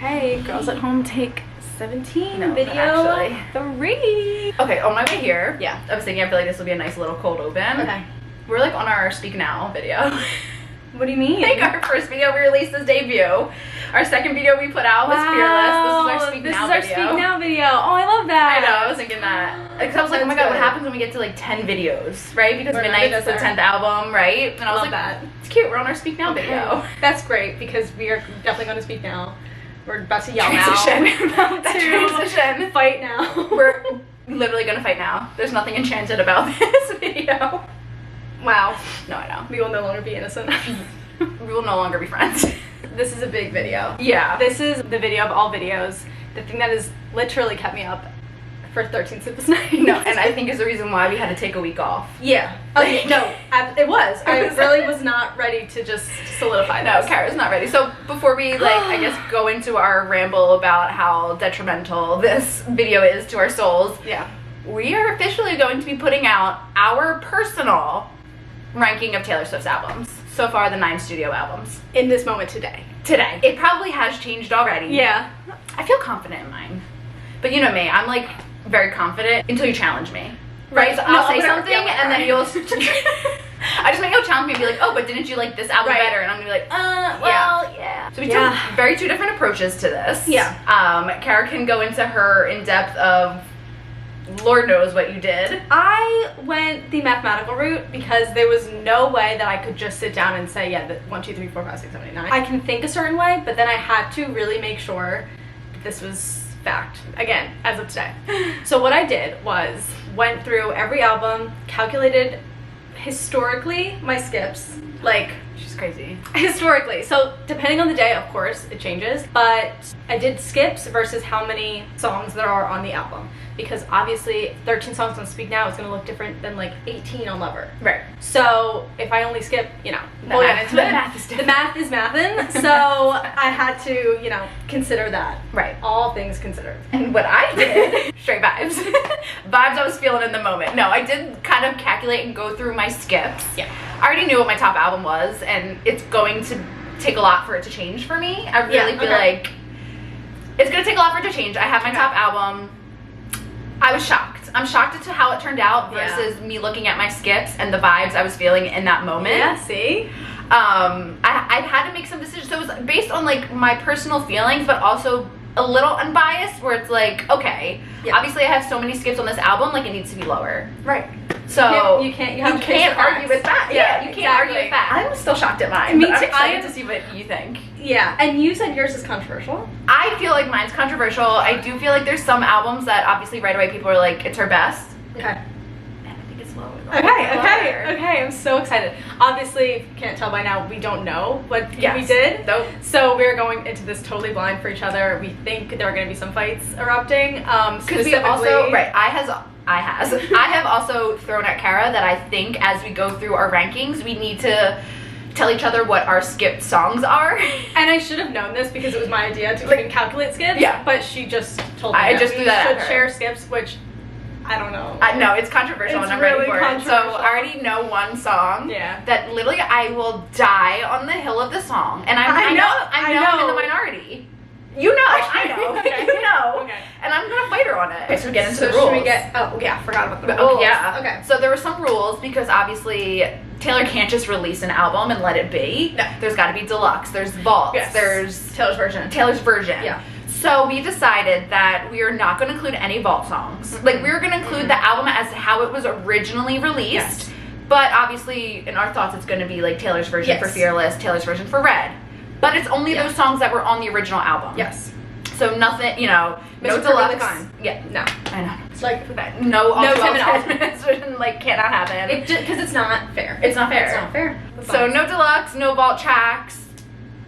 Okay, girls at home take 17. No, Video actually. 3. Okay, on my way here, Yeah. I was thinking I feel like this will be a nice little cold open. Okay. We're like on our Speak Now video. What do you mean? Like our first video we released is debut. Our second video we put out was Fearless. This is our Speak Now video. This is our Speak Now video. Oh, I love that. I know, I was thinking that. Because I was like, oh my god, what happens when we get to like 10 videos, right? Because Midnight is the 10th album, right? And I was like, that. It's cute, we're on our Speak Now video. That's great because we are definitely going to speak now. We're about to yell Transition. now. We're about to Transition. fight now. We're literally going to fight now. There's nothing enchanted about this video. Wow. No, I know. We will no longer be innocent. We will no longer be friends. This is a big video. Yeah. This is the video of all videos. The thing that has literally kept me up for 13 sleepless nights. No, and I think is the reason why we had to take a week off. Yeah. Okay, no, it was. I really was not ready to just solidify No, this. Kara's not ready. So before we I guess go into our ramble about how detrimental this video is to our souls, Yeah. we are officially going to be putting out our personal ranking of Taylor Swift's albums. So far, the 9 studio albums. In this moment today. Today. It probably has changed already. Yeah. I feel confident in mine. But you know me, I'm like very confident until you challenge me. Right? So I'll say something and then you'll I just make you challenge me and be like, oh, but didn't you like this album better? And I'm gonna be like, well, yeah. So we took very 2 different approaches to this. Yeah. Kara can go into her in depth of Lord knows what you did. I went the mathematical route because there was no way that I could just sit down and say, yeah, 1, 2, 3, 4, 5, 6, 7, 8, 9. I can think a certain way, but then I had to really make sure that this was fact, again, as of today. So what I did was went through every album, calculated historically my skips, like She's crazy. historically. So depending on the day, of course, it changes, but I did skips versus how many songs there are on the album. Because obviously 13 songs on Speak Now is going to look different than like 18 on Lover. Right. So if I only skip, you know, The math is the math is mathin'. So I had to, you know, consider that. Right. All things considered. And what I did, straight vibes. Vibes I was feeling in the moment. No, I did kind of calculate and go through my skips. Yeah. I already knew what my top album was, and it's going to take a lot for it to change for me. I really feel like it's going to take a lot for it to change. I have my top album. I was shocked. I'm shocked at how it turned out versus me looking at my skips and the vibes I was feeling in that moment. Yeah, see? I've had to make some decisions. So it was based on like my personal feelings, but also a little unbiased where it's like, okay, obviously I have so many skips on this album, like it needs to be lower. Right. So you can't argue with that. Yeah, you can't argue with that. I'm still shocked at mine. Me but too. I'm excited to see what you think. Yeah, and you said yours is controversial. I feel like mine's controversial. I do feel like there's some albums that obviously right away people are like, it's her best. Okay. And I think it's lower. Okay, I'm so excited. Obviously, if you can't tell by now, we don't know what we did. Nope. So we're going into this totally blind for each other. We think there are going to be some fights erupting. Because we also, I have also thrown at Kara that I think as we go through our rankings, we need to tell each other what our skipped songs are. And I should have known this because it was my idea to even calculate skips. Yeah. But she just told me I just threw that at we should her. share skips, which I don't know. I know, it's controversial and I'm really ready for it. So I already know one song that literally I will die on the hill of the song. And I know I'm in the minority. You know, I know. Okay. You know. Okay. And I'm gonna fight her on it. Okay, so we get into the Should rules. we get, I forgot about the rules. Yeah. Okay. So there were some rules because obviously Taylor can't just release an album and let it be. No. There's gotta be deluxe, there's vaults, there's Taylor's version. Yeah. So we decided that we are not going to include any vault songs. Like we were going to include the album as how it was originally released, but obviously in our thoughts it's going to be like Taylor's version for Fearless, Taylor's version for Red. But it's only those songs that were on the original album. Yes. So nothing, you know, no deluxe. Fine. Yeah, no, I know. It's like no Tim and alternate like cannot happen. Because it's not fair. It's not fair. It's not fair. So no deluxe, no vault tracks.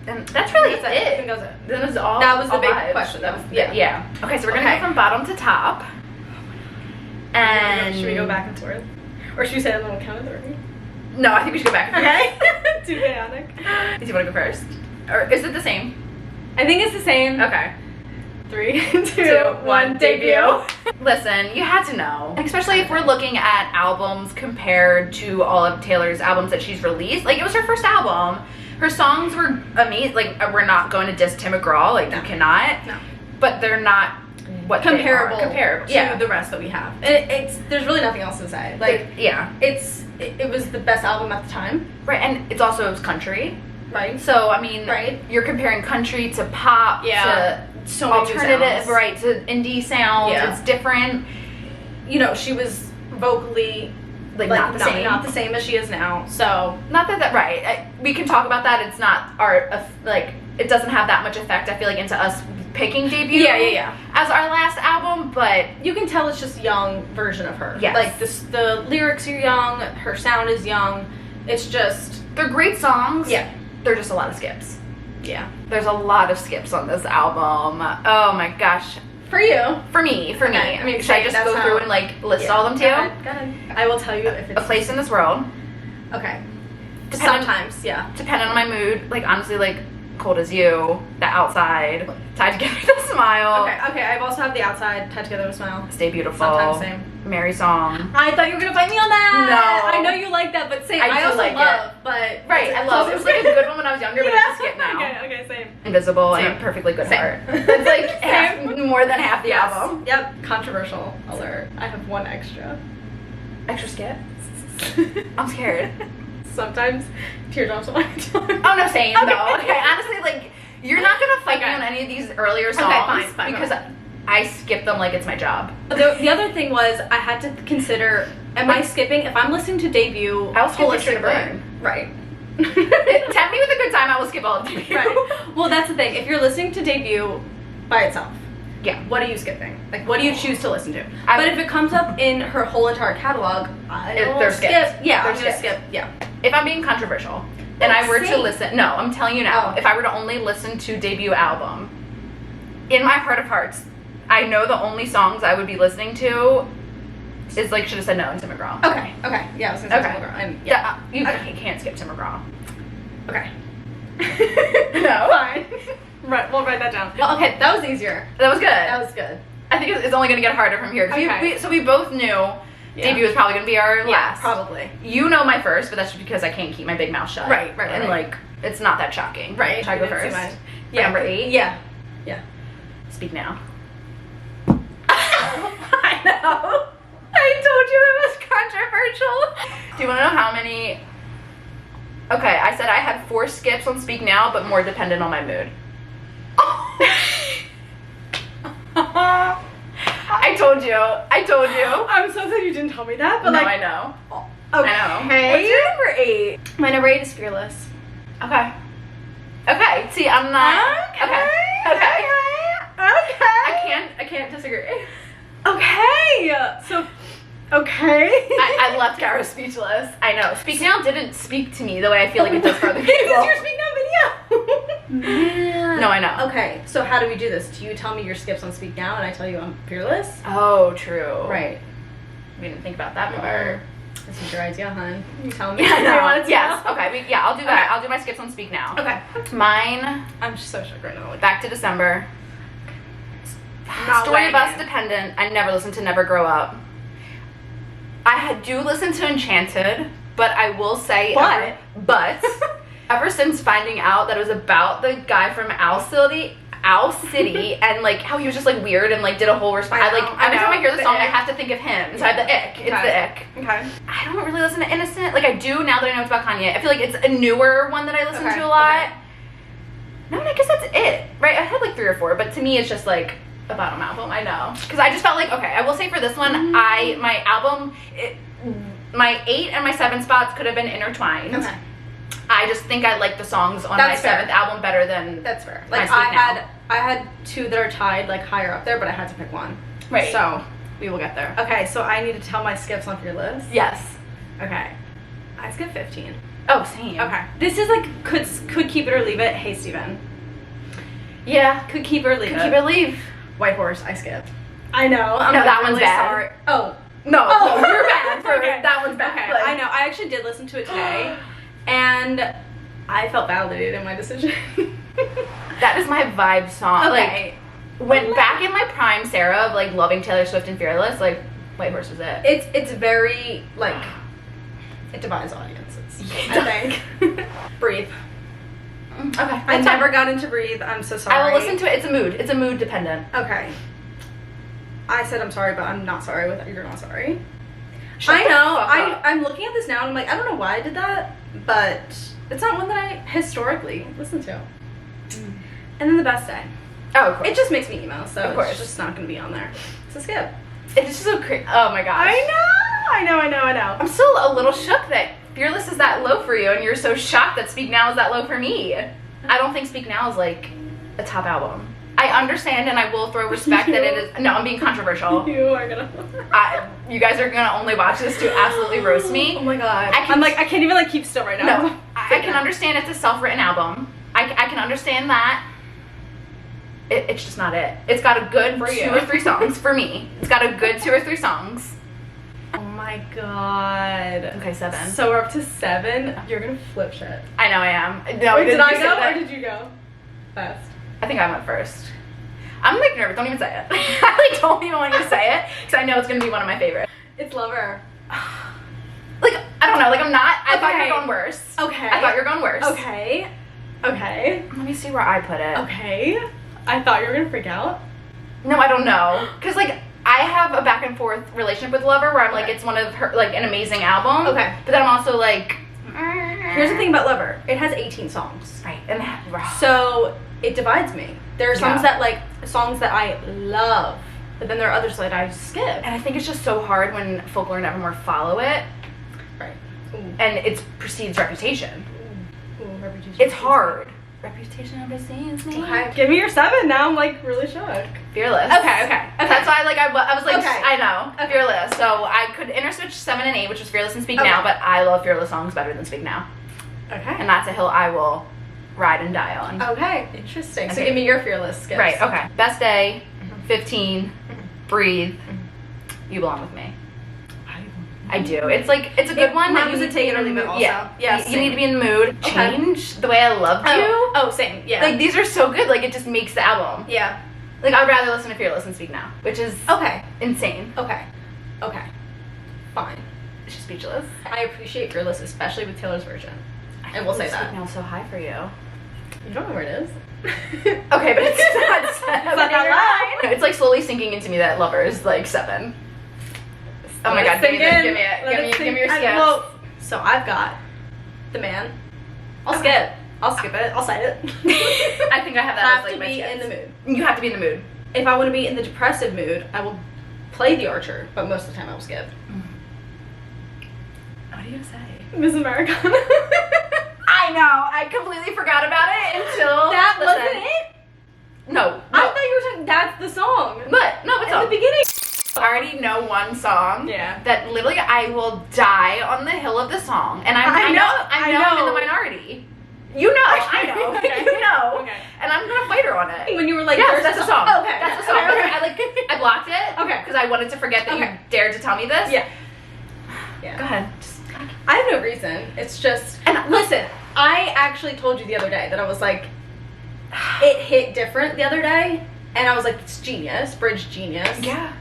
And that's really it. I think that was it. That was all. That was the big vibes. question. That was yeah. Okay, so we're gonna go from bottom to top. And should we go back and forth, or should we say a little count of 30? No, I think we should go back. Okay. Too chaotic. Do you want to go first, or is it the same? I think it's the same. Okay. 3, 2, 1, debut. Listen, you had to know, especially if we're looking at albums compared to all of Taylor's albums that she's released. Like it was her first album. Her songs were amazing. Like, we're not going to diss Tim McGraw. Like, you cannot. No. But they're not what comparable to the rest that we have. It's there's really nothing else to say. Like, it was the best album at the time. Right, and it was country. Right. So, I mean, you're comparing country to pop, to so many alternative, right, to indie sounds. Yeah. It's different. You know, she was vocally like not the same as she is now. So, not that right. We can talk about that. It's not our, like, it doesn't have that much effect, I feel like, into us picking debut as our last album, but you can tell it's just a young version of her. Yes. Like, the lyrics are young, her sound is young. It's just, they're great songs. Yeah. They're just a lot of skips. Yeah. There's a lot of skips on this album. Oh my gosh. For you. For me. Okay. I mean, should I just go through and, like, list all of them too? Go ahead. I will tell you if it's... A Place in This World. Okay. Sometimes, depending on my mood. Like, honestly, like, Cold as You, The Outside, Tied Together with a Smile. Okay, I've also have The Outside, Tied Together with a Smile. Stay Beautiful. Sometimes Same. Mary Song. I thought you were gonna fight me on that. No. I know you like that, but same. I also like love, it. but right, I love it. It was like a good one when I was younger, but it's a skip now. Okay, same. Invisible and A Perfectly Good Heart. That's like more than half the album. Yep. Controversial alert. I have one extra. Extra skip? I'm scared. Sometimes teardrops on my tongue. Oh no, same though. Okay, honestly, like, you're not gonna fight me on any of these earlier songs fine, because I skip them like it's my job. The other thing was I had to consider, am I skipping? If I'm listening to debut, I'll skip Picture to Burn. Right. Tempt me with a good time, I will skip all of debut. Right. Well, that's the thing. If you're listening to debut by itself, what are you skipping? Like, what do you choose to listen to? But if it comes up in her whole entire catalog, they're skip. Yeah, I'm gonna skip. Yeah. If I'm being controversial, and I were to listen, no, I'm telling you now, if I were to only listen to debut album, in my heart of hearts, I know the only songs I would be listening to is, like, Should Have Said No and Tim McGraw. Okay. Yeah, I was gonna say Tim McGraw. You can't skip Tim McGraw. Okay. No. Fine. Right, we'll write that down. Well, okay, that was easier. That was good. That was good. I think it's only going to get harder from here. Okay. So we both knew debut was probably going to be our last. Probably. You know my first, but that's just because I can't keep my big mouth shut. Right. And, like, it's not that shocking. Right. Should I go first? Yeah. Number 8? Yeah. Speak Now. I know. I told you it was controversial. Do you want to know how many... Okay, I said I had 4 skips on Speak Now, but more dependent on my mood. I told you. I'm so sad you didn't tell me that, but no, like... I know. Okay. I know. What's your number 8? My number 8 is Fearless. Okay. See, I'm not... Okay. I can't disagree. Okay. So... Okay. I left Gara speechless. I know. Speak Now didn't speak to me the way I feel like it does for other people. Because you're Speak Now video. Man. No, I know. Okay, so how do we do this? Do you tell me your skips on Speak Now and I tell you I'm Fearless? Oh, true. Right. We didn't think about that part. This is your idea, hon. You tell me. Yes. Okay. I'll do that. I'll do my skips on Speak Now. Okay. Mine. I'm so shook right now. Back to December. Not Story Bus dependent. I never listened to Never Grow Up. I do listen to Enchanted, but I will say, ever since finding out that it was about the guy from Owl City, and like how he was just like weird and like did a whole response. Every time I hear the song, I have to think of him. So I have the ick. It's the ick. Okay. I don't really listen to Innocent. Like, I do now that I know it's about Kanye. I feel like it's a newer one that I listen to a lot. Okay. No, and I guess that's it, right? I had like 3 or 4, but to me it's just like a bottom album. I know, because I just felt like, okay, I will say for this one, my album, my 8 and my 7 spots could have been intertwined. Okay. I just think I like the songs on my 7th album better than that's fair. Like I had 2 that are tied like higher up there, but I had to pick one. Right. So we will get there. Okay, so I need to tell my skips on your list. Yes. Okay. I skipped 15. Oh, same. Okay. This is like could keep it or leave it. Hey Steven. Yeah. Could keep it or leave it. Could keep it or leave. White Horse, I skipped. I know. No, that one's bad. Sorry. Oh. No, you're bad. That one's bad. Okay. I know. I actually did listen to it today, and I felt validated in my decision. That is my vibe song. Okay. Like, when back in my prime, Sarah, of like loving Taylor Swift and Fearless, like White Horse was it. It's very like it divides audiences. I think. Breathe. Okay. I never got into Breathe. I'm so sorry. I will listen to it. It's a mood. It's a mood dependent. Okay. I said I'm sorry, but I'm not sorry with you're not sorry. Shut I the know. fuck up. I'm looking at this now and I'm like, I don't know why I did that, but it's not one that I historically listen to. And then The Best Day. Oh, of course. It just makes me emo, so Of course. it's just not going to be on there. So skip. It's just so crazy. Oh my gosh. I know. I'm still a little shook that Fearless is that low for you, and you're so shocked that Speak Now is that low for me. I don't think Speak Now is like a top album. I understand, and I will throw respect that it is. No, I'm being controversial. You are gonna. You guys are gonna only watch this to absolutely roast me. Oh my god. I can't even like keep still right now. No, I can understand it's a self-written album. I can understand that. It's just not it. It's got a good 2 or 3 songs for me. It's got a good 2 or 3 songs. Oh my god. Okay, 7. So we're up to 7. You're gonna flip shit. I know I am. No, Wait, did I you say go that? or did you go? Last. I think I went first. I'm like nervous. Don't even say it. I like don't even want you to say it because I know it's gonna be one of my favorites. It's Lover. Like I don't know. Like I'm not. I thought you Okay. were going worse. Okay. I thought you were going worse. Okay. Okay. Let me see where I put it. Okay. I thought you were gonna freak out. No, I don't know. Cause like I have a back and forth relationship with Lover where I'm like Okay. it's one of her like an amazing album. Okay. But then I'm also like. Here's the thing about Lover. It has 18 songs. Right. And So it divides me. There are songs Yeah. that I love, but then there are others that I skip. And I think it's just so hard when Folklore and Evermore follow it, Right. Ooh. and it precedes Reputation. Ooh, Reputation. It's hard. Reputation precedes me. Okay. Give me your 7 now. I'm like really shook. Fearless. Okay. That's why like I was like Okay. I know Okay. Fearless. So I could interswitch 7 and 8, which was Fearless and Speak Okay. Now, but I love Fearless songs better than Speak Now, Okay. and that's a hill I will ride and die on. Okay. Interesting. So Okay. give me your fearless skips. Right. Okay. Best Day, Mhm. 15, Breathe, You Belong with Me. I Mm-hmm. do. It's like it's a good one. Mine that was you a take it or need leave to it be- also. Yeah. Yeah, You need to be in the mood. Okay. Change the way I loved you. Oh, same. Yeah. Like these are so good. Like it just makes the album. yeah. Like I'd rather listen to Fearless than Speak Now, which is Okay. insane. Okay. Fine. She's speechless. I appreciate Fearless, especially with Taylor's version. I will say Speak that. Now so high for you. You don't know where it is. Okay, but it's not 7. not that No, it's like slowly sinking into me that Lover is like 7. Oh my god, give me Sink in. it. Let it Give me your sink- skips. well, so I've got The Man. I'll skip it. I'll cite it. I think I have that have as like to my be skips. in the mood. You have to be in the mood. If I want to be in the depressive mood, I will play The Archer, but most of the time I will skip. What are you gonna say? Miss Americana. I know. I completely forgot about it until That listen. wasn't it? No. I thought you were talking. That's the song. But no, it's At all. the beginning. I already know one song. Yeah. That literally I will die on the hill of the song, and I know I'm in the minority. You know, I know, Okay. you know, Okay. and I'm gonna fight her on it. When you were like, Yes, "There's that's a a song. Oh, okay. That's a song. Okay. I blocked it. Okay. Because I wanted to forget that Okay. you dared to tell me this. Yeah. Go Yeah. ahead. I have no reason. It's just. And Listen, I actually told you the other day that I was like, it hit different the other day, and I was like, it's genius, bridge genius. Yeah.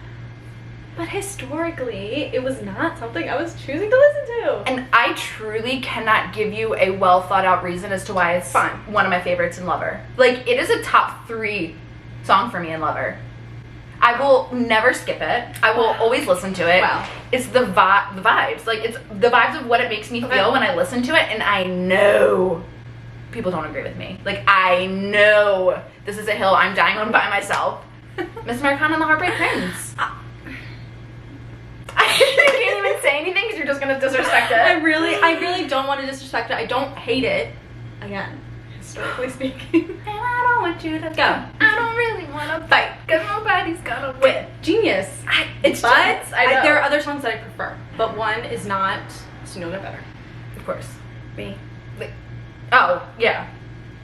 But historically, it was not something I was choosing to listen to. And I truly cannot give you a well thought out reason as to why it's Fine. one of my favorites in Lover. Like it is a top 3 song for me in Lover. I will never skip it. I will always listen to it. Wow. It's the vibes. Like it's the vibes of what it makes me Okay. feel when I listen to it, and I know people don't agree with me. Like I know this is a hill I'm dying on by myself. Miss Americana and the Heartbreak Prince. I can't even say anything because you're just gonna disrespect it. I really don't want to disrespect it. I don't hate it. Again, historically speaking. And I don't want you to Go. I don't really want to fight because nobody's gonna win. Genius. It's But genius, I know. there are other songs that I prefer, but one is not. So you know better. Of course. Me. Oh yeah.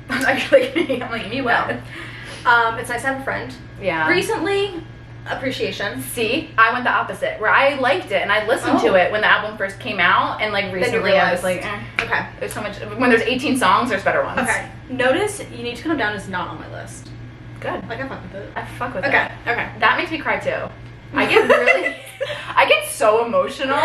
I'm actually I'm like me what? It's nice to have a friend. Yeah. Recently, Appreciation. See, I went the opposite where I liked it and I listened to Oh. it when the album first came out, and like recently I was like, realized. Okay. there's so much. When there's 18 songs, there's better ones. Okay. Notice You Need to Calm Down is not on my list. Good. Like I fuck with it. I fuck with Okay. it. Okay. That makes me cry too. I get really, I get so emotional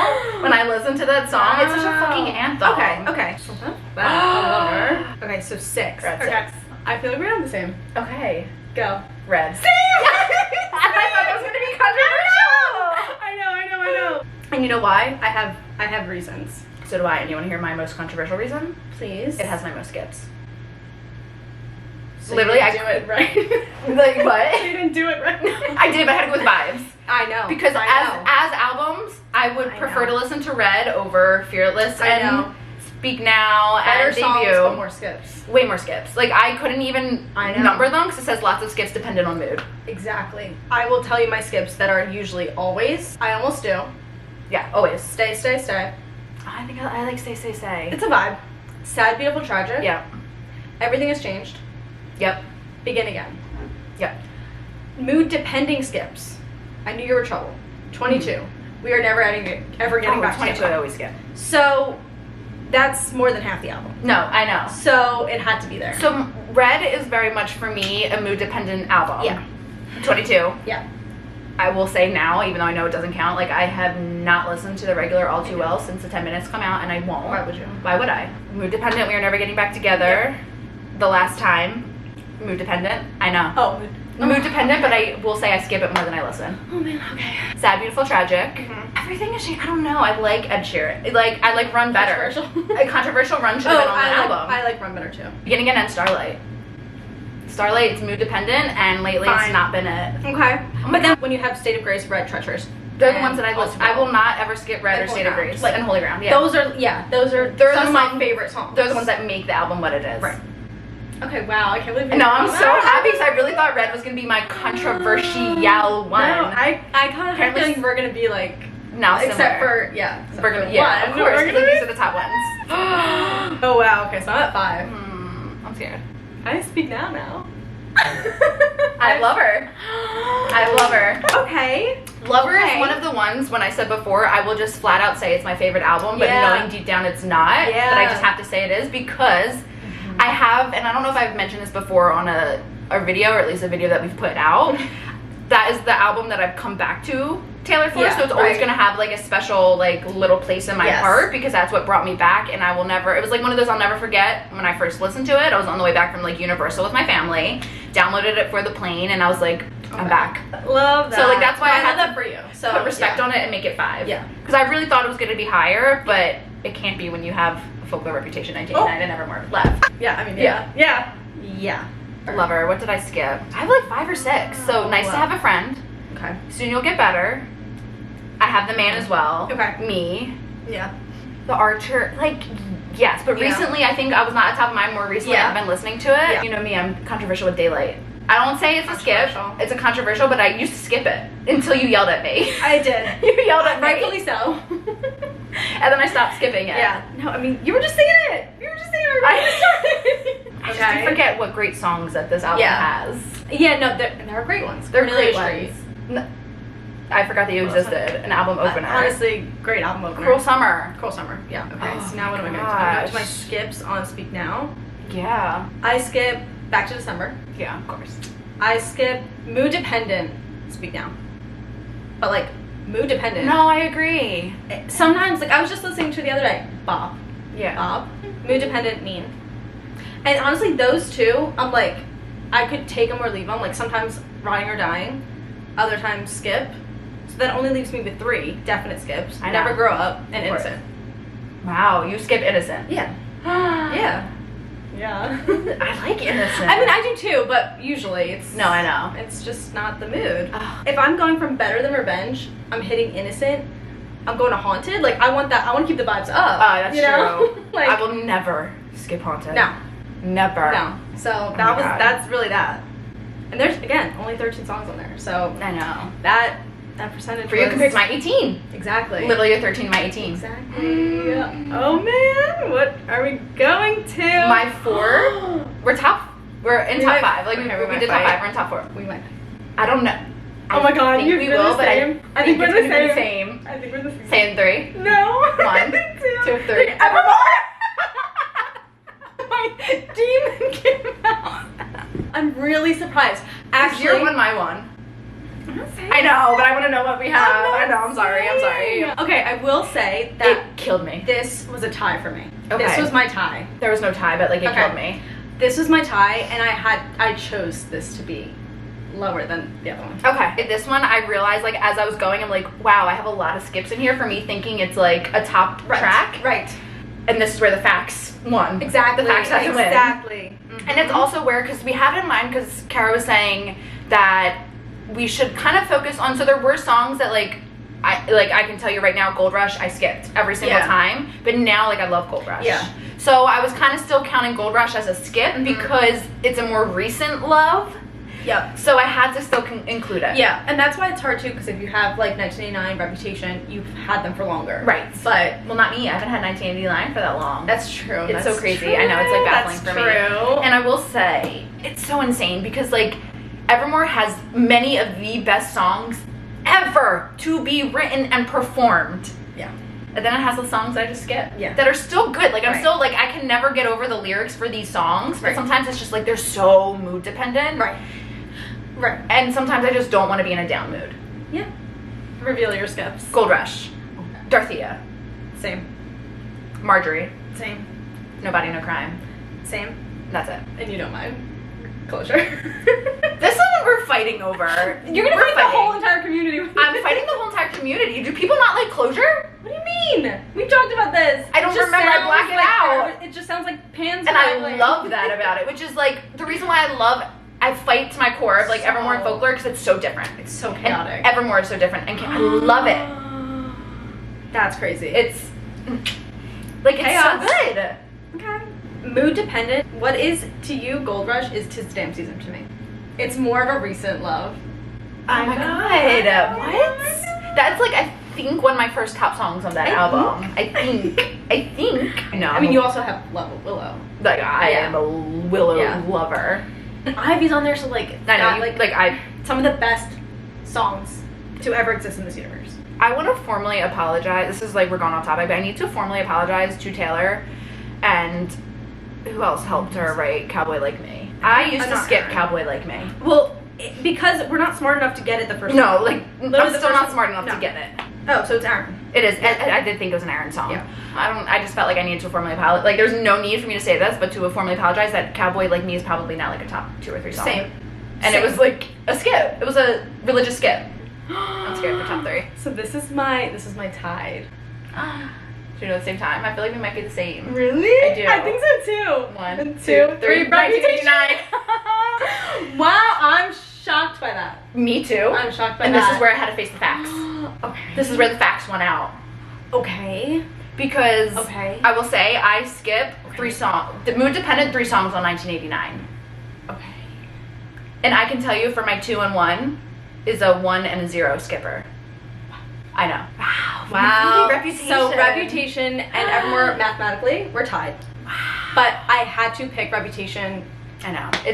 when I listen to that song. It's such a fucking anthem. Okay. Okay. So that's that. I love her. Okay, so 6. Red Okay. 6. I feel like we're on the same. Okay. Go. Red. Same! I thought that was going to be controversial. I know. And you know why? I have reasons. So do I. And you want to hear my most controversial reason? Please. It has my most skips. So Literally, I do it right. Like what? You didn't do it right. I did, but I had to go with vibes. I know. Because I know. as albums, I would prefer to listen to Red over Fearless and Speak Now Better and songs, Debut. but more skips. Way more skips. Like I couldn't even number them because it says lots of skips dependent on mood. Exactly. I will tell you my skips that are usually always. I almost do. Yeah, always. Stay, stay, stay. I think I like Say, Say, Say. It's a vibe. Sad, beautiful, tragic. Yep. Everything has changed. Yep. Begin again. Yep. Mood depending skips. I knew you were trouble. 22. We are never ever getting back 22 together. I always skip. So that's more than half the album. No, I know. So it had to be there. So Red is very much for me a mood dependent album. Yeah. 22. Yeah. I will say now, even though I know it doesn't count, like I have not listened to the regular All Too Well since the 10 Minutes come out, and I won't. Why would you? Why would I? Mood dependent, we are never getting back together. The last time. Mood dependent, I know. Oh. Mood dependent, but I will say I skip it more than I listen. Oh man, okay. Sad, Beautiful, Tragic. Mm-hmm. Everything is changed. I don't know. I like Ed Sheeran. I like Run Better. Controversial. A controversial Run should have been on the album. I like Run Better too. Beginning and End, Starlight. Starlight, it's mood dependent, and lately Fine. it's not been it. Okay. But then when you have State of Grace, Red, Treacherous. They're the ones that I listen. I will not ever skip Red or And State Holy of Ground. Grace. Like, and Holy Ground, yeah. Those are They're some of my the favorite songs. They're the ones that make the album what it is. Right. Okay, wow, I can't believe you No, I'm so happy because I really thought Red was going to be my controversial one. No, I kind of Apparently- think we're gonna be like, Now except similar. for, yeah. except We're gonna, for yeah, one. of course, We're because gonna these are the top ones. Oh wow, okay, so I'm at 5. I'm scared. I speak now. I love her. I love her. Okay. Lover Okay. is one of the ones, when I said before, I will just flat out say it's my favorite album, but Yeah. knowing deep down it's not. Yeah. But I just have to say it is because I have, and I don't know if I've mentioned this before on a video, or at least a video that we've put out, that is the album that I've come back to Taylor for, Yeah, so it's always right. gonna have like a special like little place in my Yes. heart because that's what brought me back, and I will never, it was like one of those I'll never forget. When I first listened to it, I was on the way back from like Universal with my family, downloaded it for the plane, and I was like, I'm back. Love that. So like that's why I love had that to for you. So put respect on it and make it 5. Yeah. Because I really thought it was gonna be higher, but it can't be when you have a Folklore, Reputation, 1989 and Evermore left. Yeah, I mean, Yeah. Yeah. Lover, what did I skip? I have like 5 or 6. So Oh, Nice to wow. Have a Friend. Okay. Soon You'll Get Better. I Have the Man as well. Okay. Me. Yeah. The Archer. Like, yes, but Yeah. recently I think I was not at top of mind. More recently Yeah. I've been listening to it. Yeah. You know me, I'm controversial with Daylight. I don't say it's a skip. Controversial. It's a controversial, but I used to skip it until you yelled at me. I did. You yelled at me. Rightfully so. And then I stopped skipping it. Yeah. No, I mean, you were just singing it. You were just singing it. I just do forget what great songs that this album Yeah. has. Yeah, no, there are great ones. They're Cornelia great Street. ones. I forgot that you existed. An album opener. Honestly, great album opener. Cruel Summer. Cruel Summer. Yeah. Okay. Oh so now what am I going to do? gosh. I'm going to my skips on Speak Now. Yeah. I skip Back to December. Yeah, of course. I skip Mood Dependent Speak Now. But like mood dependent. No, I agree. Sometimes, like I was just listening to the other day, Bob. Yeah. Bob. Mood dependent, mean. And honestly, those two, I'm like, I could take them or leave them. Like sometimes Riding or Dying, other times Skip. So that only leaves me with 3 definite skips. I know. Never Grow Up and Of course. Innocent. Wow, you skip Innocent. Yeah. Yeah. Yeah. I like Innocent. I mean, I do too, but usually it's No, I know. It's just not the mood. Ugh. If I'm going from Better Than Revenge, I'm hitting Innocent. I'm going to Haunted. Like I want that. I want to keep the vibes up. Oh, that's you know? true. Like I will never skip Haunted. no, Never. no. So my that was God. that's really that. And there's again only 13 songs on there. So I know. that percentage For you was- compared to my 18. exactly. Literally you're 13, my 18. Exactly. Oh man, what are we going to? My 4, we're in We top might- 5. Like okay, we might did top fight. 5, we're in top 4. We might. I don't know. Oh my God, I think you we feel will, the but same? I think think we're it's the gonna be same. the same. I think we're the same. Say in 3. No. 1, 2, 3. Evermore. My demon came out. I'm really surprised. Actually, your Actually, one, my one. I know, but I want to know what we have. I know, I'm sorry. Okay, I will say that it killed me. this was a tie for me. Okay. This was my tie. There was no tie, but like it killed me. This was my tie, and I chose this to be lower than the other one. Okay. This one, I realized, like, as I was going, I'm like, wow, I have a lot of skips in here for me thinking it's like a top track. Right. And this is where the facts won. Exactly. The facts had to win. Exactly. Mm-hmm. And it's also where, because we have it in mind, because Kara was saying that we should kind of focus on, so there were songs that like I can tell you right now, Gold Rush I skipped every single time, but now like I love Gold Rush. Yeah. So I was kind of still counting Gold Rush as a skip because it's a more recent love. Yep. So I had to still include it. Yeah, and that's why it's hard too, because if you have like 1989, Reputation, you've had them for longer. Right. But well, not me. I haven't had 1989 for that long. that's true. It's that's so crazy. True. I know, it's like baffling that's for me. And I will say, it's so insane because like Evermore has many of the best songs ever to be written and performed. Yeah. And then it has the songs I just skip. Yeah. That are still good. Like I'm Right. still like I can never get over the lyrics for these songs, but Right. sometimes it's just like they're so mood dependent. Right. Right. And sometimes I just don't want to be in a down mood. Yeah. Reveal your skips. Gold Rush. Dorothea. Same. Marjorie. Same. Nobody, No Crime. Same. That's it. And you don't mind. Closure. This is what we're fighting over. You're gonna fight the whole entire community. I'm fighting the whole entire community. Do people not like Closure? What do you mean? We talked about this. I don't It just remember. I sounds blacked it like out. It just sounds like Pan's. And I Violin. love that about it, which is like the reason why I fight to my core of like So- Evermore and Folklore because it's so different. It's so And chaotic. Evermore is so different, and I love it. That's crazy. It's like Chaos. it's so good. Okay. Mood dependent. What is to you Gold Rush is Tis the Damn Season to me. It's more of a recent love. Oh my god, what? That's like I think one of my first top songs on that album. I think. No. I mean, you also have Love of Willow. like I Yeah. am a Willow Yeah. lover. Ivy's on there, so like I know, that, some of the best songs to ever exist in this universe. I want to formally apologize. This is like we're going off topic, but I need to formally apologize to Taylor and who else helped her write Cowboy Like Me. I used to Not skip her. Cowboy Like Me. Well, because we're not smart enough to get it the first No, time. like Literally I'm the still first- not smart enough no. to get it. Oh, so it's Aaron. It is. I did think it was an Aaron song. Yeah. I just felt like I needed to formally apologize. Like there's no need for me to say this, but to formally apologize that Cowboy Like Me is probably not like a top 2 or 3 song. Same. And Same. it was like a skip. It was a religious skip. I'm scared for top 3. So this is my tide. Do you know at the same time? I feel like we might be the same. Really? I do. I think so too. 1, 2, 3. 1989. Wow, I'm shocked by that. Me too. I'm shocked by and that. this is where I had to face the facts. Okay. This is where the facts won out. Okay. Because Okay. I will say I skip 3 songs. The mood dependent 3 songs on 1989. Okay. And I can tell you for my 2 and 1 is a 1 and a 0 skipper. I know. Wow. Reputation. So Reputation and Evermore mathematically we're tied. But I had to pick Reputation. I know. I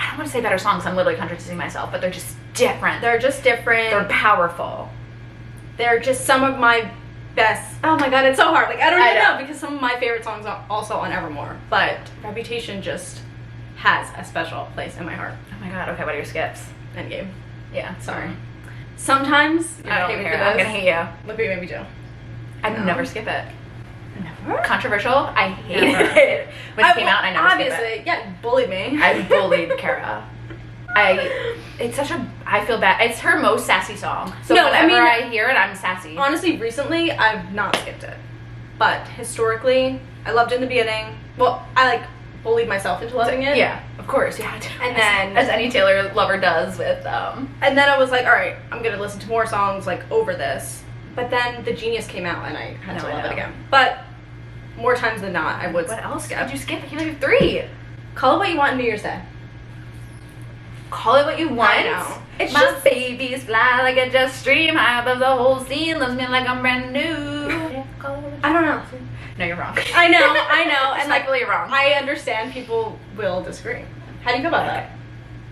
don't want to say better songs. I'm literally contradicting myself, but they're just different. They're just different. They're powerful. They're just some of my best. Oh my god, it's so hard. Like I don't I even know. know because some of my favorite songs are also on Evermore. But Reputation just has a special place in my heart. Oh my god. Okay, what are your skips? Endgame. Yeah. Sorry. Sometimes I don't care. I'm gonna hate you. Look what you made me do. I'd No. never skip it. Never. Controversial. I hated Never. it when it came out. I never skipped it. Obviously, yeah, you bullied me. I bullied Kara. I feel bad. It's her most sassy song. So No, I whenever mean- I hear it, I'm sassy. Honestly, recently I've not skipped it, but historically, I loved it in the beginning. Well, I like bullied myself into loving it. Yeah, of course. Yeah. And then- as any Taylor lover does with And then I was like, all right, I'm gonna listen to more songs like over this. But then The Genius came out, and I had to No, I love it know. again. But more times than not, I would. What else skip. did you skip? I can't believe 3. Call It What You Want New Year's Day. Call it what you want. I know. It's My just- babies fly like a jet stream high above the whole scene. Loves me like I'm brand new. I don't know. No, you're wrong. I know, and like Respectfully, you're wrong. I understand people will disagree. How do you feel about that?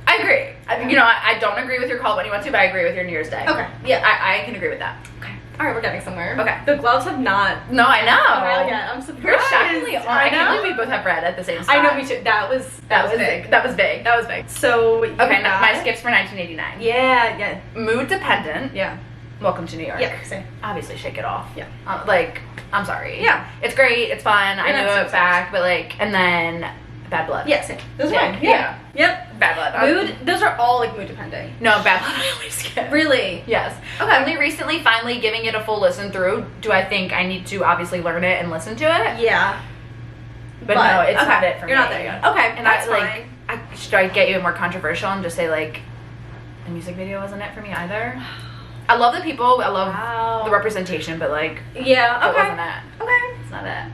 I agree. I don't agree with your call it what you want to, but I agree with your New Year's Day. Okay. Yeah. I can agree with that. Okay. All right, we're getting somewhere. Okay. The gloves have not. No, I know. Oh, yeah, I'm surprised. We're shockingly on. I can't know. believe we both have red at the same spot. I know, me too. That was big. That was big. That was big. So Okay, now my skips for 1989. Yeah. Mood dependent. Yeah. Welcome to New York. Yeah. Same. Obviously, Shake It Off. Yeah. Like, I'm sorry. Yeah. It's great. It's fun. I Yeah, knew that's it back, but like, and then Bad Blood. Yeah. Same. Those are Yeah. fine. Yeah. Yep. Bad Blood. Mood. Those are all like mood dependent. No, Bad Blood I always skip. Really? Yes. Okay. Only recently, finally giving it a full listen through, do I think I need to obviously learn it and listen to it. Yeah. But no, it's okay. not it for me. You're not there yet. Okay. And That's I fine. should I get you more controversial and just say like, the music video wasn't it for me either? I love the people. I love the representation, but like, Yeah. it wasn't it. Okay. It's not it.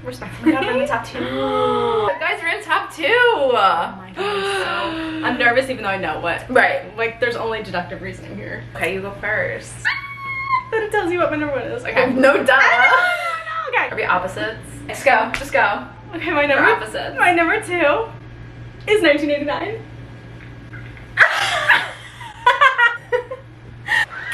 Respect. Oh my god, we're in the top 2. Guys, we're in top 2. Oh my god, I'm nervous even though I know what. Right. Like, there's only deductive reasoning here. Okay, you go first. But it tells you what my number 1 is. Okay. No duh. No, okay. Are we opposites? Just go. Just go. Okay, my We're number. opposites. My number 2 is 1989.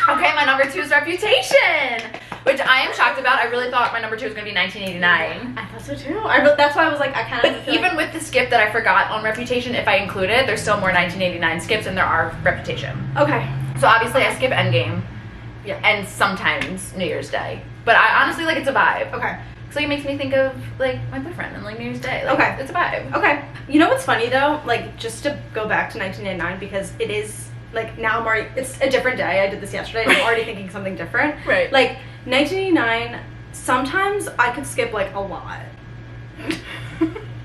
Okay, my number 2 is Reputation, which I am shocked about. I really thought my number 2 was going to be 1989. I thought so too. That's why I was like, I kind of. But even with the skip that I forgot on Reputation, if I include it, there's still more 1989 skips than there are Reputation. Okay. So obviously I skip Endgame. Yeah. And sometimes New Year's Day. But I honestly, like, it's a vibe. Okay. So it makes me think of, like, my boyfriend and, like, New Year's Day. Like, Okay. It's a vibe. Okay. You know what's funny though? Like, just to go back to 1989 because it is. Like, now I'm already, it's a different day. I did this yesterday. And I'm already thinking something different. Right. Like, 1989, sometimes I could skip, like, a lot.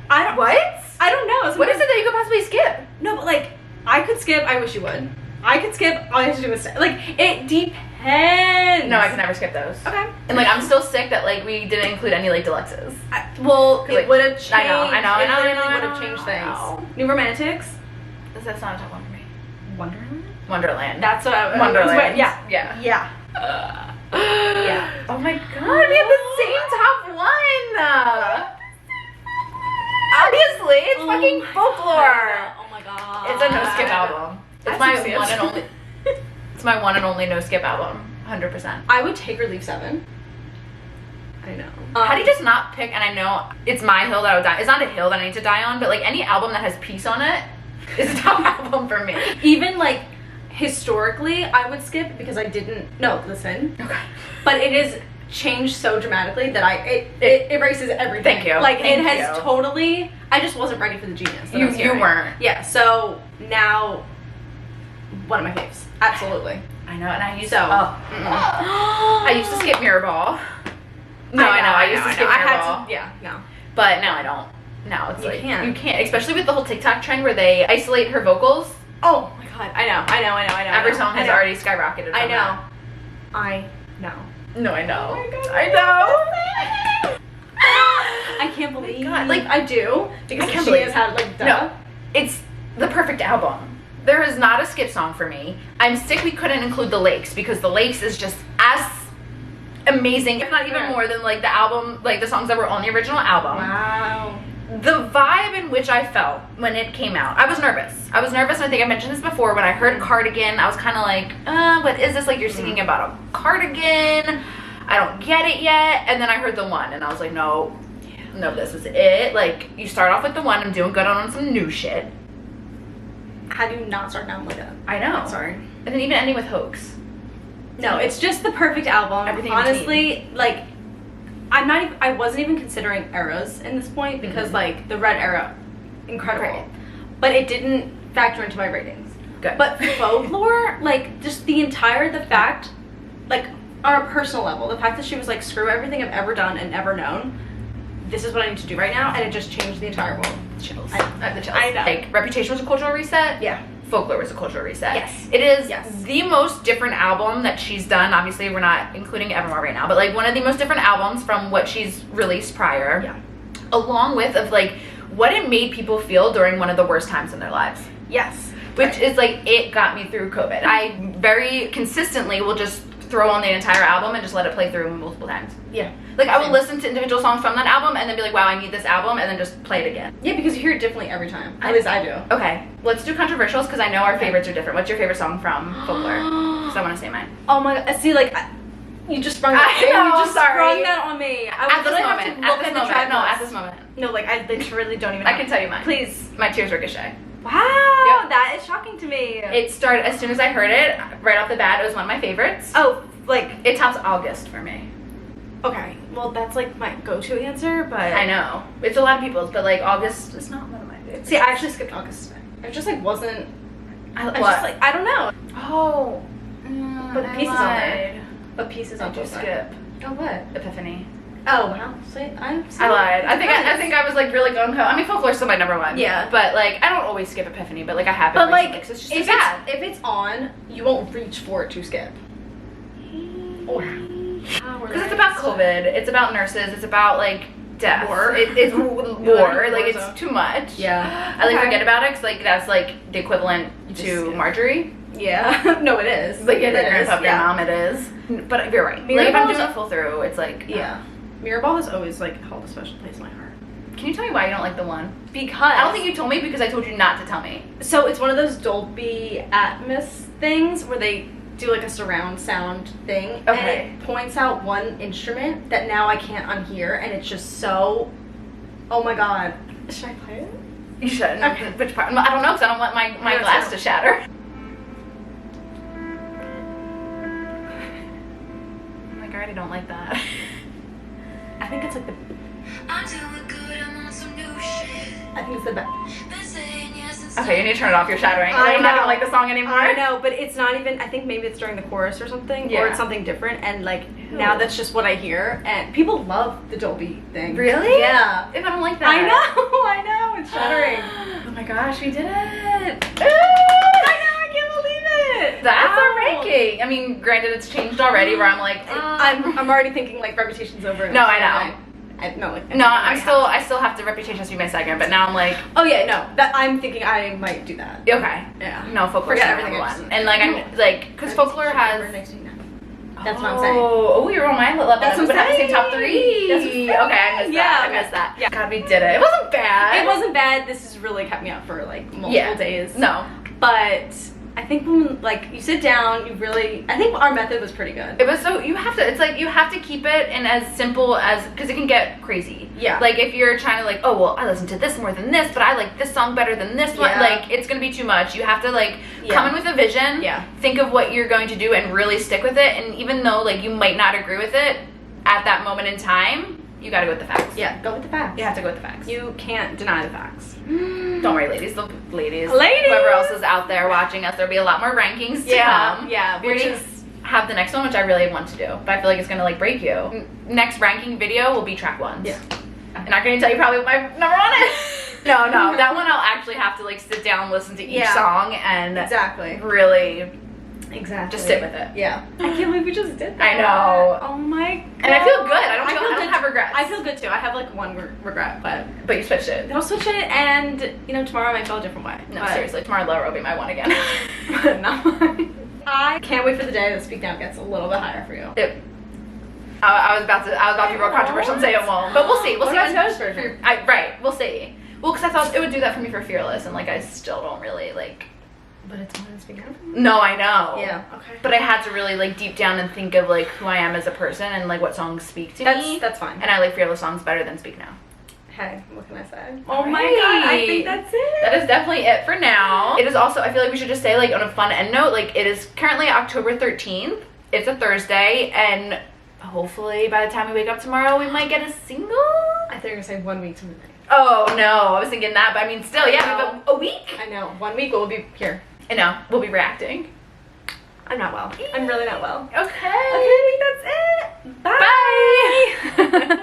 I don't. What? I don't know. What is Sometimes- it that you could possibly skip? No, but, like, I could skip I Wish You Would. I could skip All You Have to Do Is Stay. Like, it depends. No, I can never skip those. Okay. And, like, I'm still sick that, like, we didn't include any, like, deluxes. Well, Like, it would have changed. I know. It literally would have changed things. New Romantics. That's not a top one for me. Wonderland. Wonderland. That's what I Wonderland. Yeah. Yeah. Yeah. Yeah. Oh my god, we have the same top 1! Obviously, it's fucking Folklore! Oh my god. It's a no skip album. It's That's my expensive. one and only. It's my one and only no skip album. 100%. I would take or leave 7. I know. How do you just not pick? And I know it's my hill that I would die. It's not a hill that I need to die on, but like any album that has peace on it is a top album for me. Even like historically, I would skip because I didn't. No, listen. Okay. But it is changed so dramatically that it erases everything. Thank you. Like Thank it has you. totally. I just wasn't ready for the genius. that I was You hearing. weren't. Yeah. So now, one of my faves. Absolutely. I know, and I used So. to. I used to skip Mirrorball. No, I know. I used to skip I had Mirrorball. to. Yeah. No. But now I don't. Now it's You like can't. you can't, especially with the whole TikTok trend where they isolate her vocals. Oh my god. I know. Every song has I know. already skyrocketed. I from know. that. I know. No, I know. Oh my God. I know. I can't believe. God, Like I do because I can't she believe- has had like duh. No, it's the perfect album. There is not a skip song for me. I'm sick we couldn't include The Lakes because The Lakes is just as amazing, if not even more than like the album, like the songs that were on the original album. Wow. The vibe in which I felt when it came out, I was nervous. I think I mentioned this before. When I heard Cardigan, I was kind of like, what is this? Like, you're singing about a cardigan. I don't get it yet. And then I heard The One, and I was like, no, this is it. Like, you start off with The One. I'm doing good on some new shit. How do you not start down like that? I know. Sorry. And then even ending with Hoax. No, it's just the perfect album. Everything in honestly, like I wasn't even considering eras in this point because like the Red era, incredible. Right. But it didn't factor into my ratings. Good. But Folklore, like just the fact, like on a personal level, the fact that she was like, screw everything I've ever done and ever known. This is what I need to do right now, and it just changed the entire world. Chills. I have the chills. I know. Like, Reputation was a cultural reset. Yeah. Folklore was a cultural reset. Yes. It is Yes. the most different album that she's done. Obviously, we're not including Evermore right now, but like one of the most different albums from what she's released prior. Yeah. Along with of like what it made people feel during one of the worst times in their lives. Yes. Which is like, it got me through COVID. I very consistently will just throw on the entire album and just let it play through multiple times. Yeah. Like, I will listen to individual songs from that album and then be like, wow, I need this album, and then just play it again. Yeah, because you hear it differently every time. At least I do. Okay, let's do controversials because I know our favorites are different. What's your favorite song from Folklore? Because I want to say mine. Oh my god. See, like, You just sprung that. I know, You just sorry. sprung that on me. At this moment. At this moment. No, like I literally don't even. I can tell you mine. Please. My Tears Ricochet. Wow, Yep. that is shocking to me. It started as soon as I heard it, right off the bat. It was one of my favorites. Oh, like It tops August for me. okay. Well, that's like my go-to answer, but I know it's a lot of people's, but like August is not one of my favorites. see, I actually skipped August today. I just like wasn't. I What? just like I don't know. Oh, But I Peace is on there. lied. But Pieces I on do both. skip Oh what? Epiphany. Oh wow. See, I lied. I think I was like really gung ho. I mean, Folklore's still my number one. Yeah. But like, I don't always skip Epiphany, but like I have. But like, it's just if so sad. it's on, you won't reach for it to skip. Because it's about COVID. It's about nurses. It's about like death. War. It's war. War Like zone. it's too much. Yeah. I like Okay. forget about it. 'Cause like that's like the equivalent Just to skip. Marjorie. Yeah. No, it is. Like yeah, It the is, grandpa, grandmom. It is. But you're right. Like if I'm Mirabelle's- doing it full through, it's like Yeah. Mirabelle has always like held a special place in my heart. Can you tell me why you don't like the one? Because I don't think you told me because I told you not to tell me. So it's one of those Dolby Atmos things where they do like a surround sound thing, Okay. and it points out one instrument that now I can't unhear, and it's just so. Oh my god! Should I play it? You shouldn't. Okay. Which part? I don't know because I don't want my No, glass so- to shatter. Like I already don't like that. I think it's like the. I'm doing good, I'm on some new shit. I think it's the best. Been saying yes since Okay, you need to turn it off. You're shattering. I I'm not know. gonna like the song anymore. I know, but it's not even. I think maybe it's during the chorus or something, Yeah. or it's something different. And like now, that's just what I hear, and people love the Dolby thing. Really? Yeah. If I don't like that. I know. I know. It's shattering. Oh my gosh, we did it. I know. I can't believe it. That's our Wow. ranking. I mean, granted, it's changed already. Where I'm like, I'm already thinking like Reputation's over. No, I know. No, like no, I still have to Reputation to be my second, but now I'm like, Oh yeah, no. That I'm thinking I might do that. okay, Yeah. no, Folklore Forget everything everything I just one, and like I'm like, because Folklore has. That's what I'm saying. Oh, you're on my level. That's what But I'm have the same top saying. three. That's what I'm saying. Okay, I missed Yeah, that. I okay. missed that. Yeah. God, we did it. It wasn't bad. It wasn't bad. This has really kept me up for like multiple days. No, But I think when like you sit down, you really. I think our method was pretty good. it was so you have to. It's like you have to keep it in as simple as because it can get crazy. Yeah. Like if you're trying to like, oh well, I listen to this more than this, but I like this song better than this one. Yeah. Like it's gonna be too much. You have to like Yeah. come in with a vision. Yeah. Think of what you're going to do and really stick with it. And even though like you might not agree with it at that moment in time, you gotta go with the facts. Yeah. Go with the facts. You have to go with the facts. You can't deny the facts. Don't worry, ladies. Ladies. Whoever else is out there watching us, there'll be a lot more rankings to come. Yeah. We Which already is. have the next one, which I really want to do, but I feel like it's gonna like break you. Next ranking video will be track ones. Yeah. I'm not gonna tell you probably what my number one is. No, that one I'll actually have to like sit down, listen to each Yeah. song, and Exactly. really Exactly. just sit with it. Yeah. I can't believe we just did that. I know. Oh my god. And I feel good. I don't good have too. regrets. I feel good too. I have like one regret, but But you switched it. then I'll switch it, and you know tomorrow I might feel a different way. No, But- seriously, tomorrow Laura will be my one again. but not mine. I can't wait for the day that Speak Now gets a little bit higher for you. I was about to be real controversial and say it won't, but we'll see. We'll What see. about when- Toad's version? Right, we'll see. Well, because I thought it would do that for me for Fearless, and like I still don't really like. But it's on Speak Now. No, I know. Yeah. Okay. But I had to really like deep down and think of like who I am as a person and like what songs speak to me. That's fine. And I like Fearless songs better than Speak Now. Hey, what can I say? All Oh my god, I right. think that's it. That is definitely it for now. It is also, I feel like we should just say like on a fun end note, like it is currently October 13th. It's a Thursday, and hopefully by the time we wake up tomorrow, we might get a single. I thought you were gonna say 1 week to midnight. Oh no, I was thinking that, but I mean still, yeah, we have a week. I know. 1 week we'll be here. I know, we'll be reacting. I'm not well. I'm really not well. Okay. Okay, I think that's it. Bye. Bye.